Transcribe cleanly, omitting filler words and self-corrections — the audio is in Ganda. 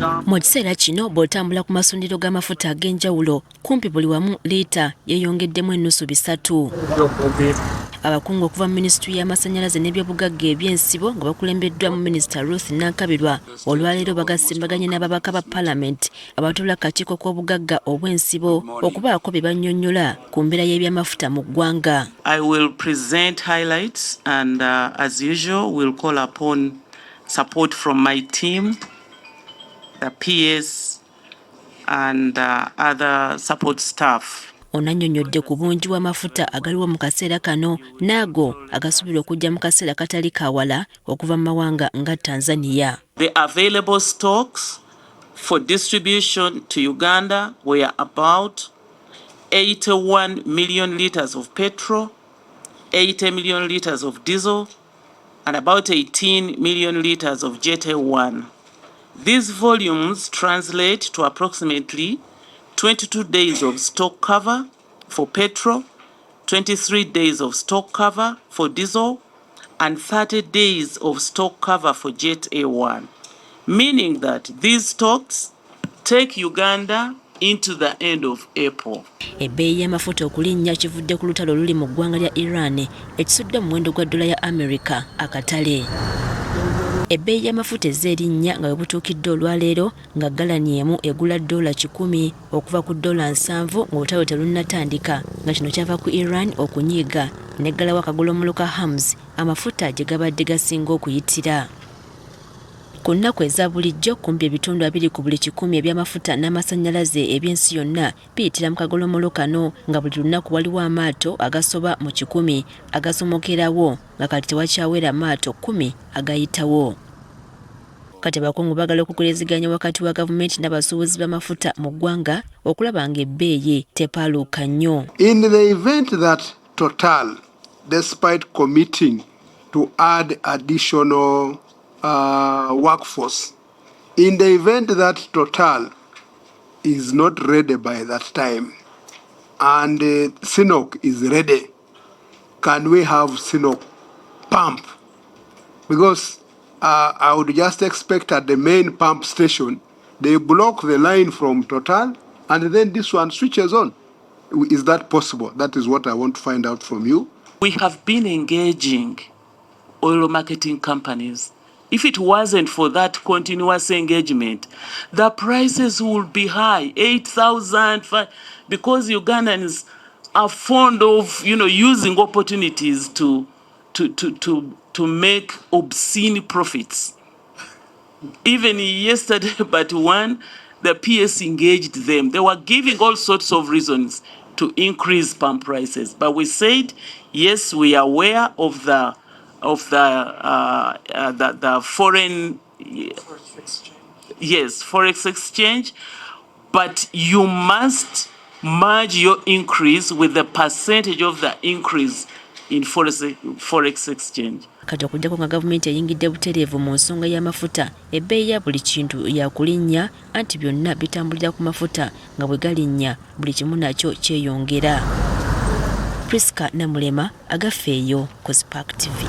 Mu kiseera kino bw'otambula ku masundiro g'amafuta ag'enjawulo kumpi buli wamu liita yeyongeddemu ennusu 3. Abakungu okuva mu minisitule y'amasannyalaze n'ebyobugagga ebyensibo nga bakulembeddwa mu minisita Ruth Nankabirwa olwaleero bagasimbaganye n'ababaka ba Paalamenti abatula akakiiko k'obugagga obw'ensibo okubaako bye bannyonnyola ku mbeera y'ebyamafuta mu ggwanga. I will present highlights and as usual we'll call upon support from my team, the PS and other support staff. Onannyonnyodde ku bungi bw'amafuta agaliwo mu kaseera kano n'ago agasuubirwa okujja mu kaseera katali kawala okuva mu mawanga nga Tanzania. The available stocks for distribution to Uganda were about 81 million litres of petrol, 80 million litres of diesel, and about 18 million litres of Jet A1. These volumes translate to approximately 22 days of stock cover for petrol, 23 days of stock cover for diesel, and 30 days of stock cover for Jet A1, meaning that these stocks take Uganda into the end of April. Ebbeeyi y'amafuta okulinnya kivudde ku lutalo oluli mu ggwanga lya Iran ekisudde mu muwendo gwa dola ya America akatale. Ebbeeyi y'amafuta ezze erinnya nga webutuukidde olwaleero nga galani emu egula dola 10 okuva ku dola 7 ng'olutalo terunnatandika nga kino kyava ku Iran okunyiiga n'eggalawo akagolomoloka Hams amafuta gye gabadde gasinga okuyitira. Ku nnaku eza bulijjo kumpi ebitundu 2 ku buli 100 eby'amafuta n'amasannyalaze eby'ensi yonna biyitira mu kagolomolo kano nga buli lunaku waliwo amaato agasoba mu 100 agasomokerawo nga kati tewakyawera amaato 10 agayitawo. Kati abakungu bagala okwogerezeganya wakati wa gavumenti n'abasuubuzi b'amafuta mu ggwanga okulaba ng'ebbeeyi tepaluuka nnyo. In the event that Total, despite committing to add additional workforce, in the event that Total is not ready by that time and Sinok is ready, can we have Sinok pump? Because I would just expect at the main pump station, they block the line from Total and then this one switches on. Is that possible? That is what I want to find out from you. We have been engaging oil marketing companies. If it wasn't for that continuous engagement, the prices would be high, 8,000, because Ugandans are fond of, using opportunities to make obscene profits. Even yesterday, but one, the PS engaged them. They were giving all sorts of reasons to increase pump prices, but we said, yes, we are aware of the foreign forex exchange, but you must merge your increase with the percentage of the increase in forex exchange. Kati okugyako nga gavumenti eyingidde butereevu mu nsonga y'amafuta, ebbeeyi ya buli kintu yakulinnya anti byonna bitambulira ku mafuta nga bwe galinnya buli kimu nakyo kyeyongera. Priska Namulema, Agafeeyo ku Spark TV.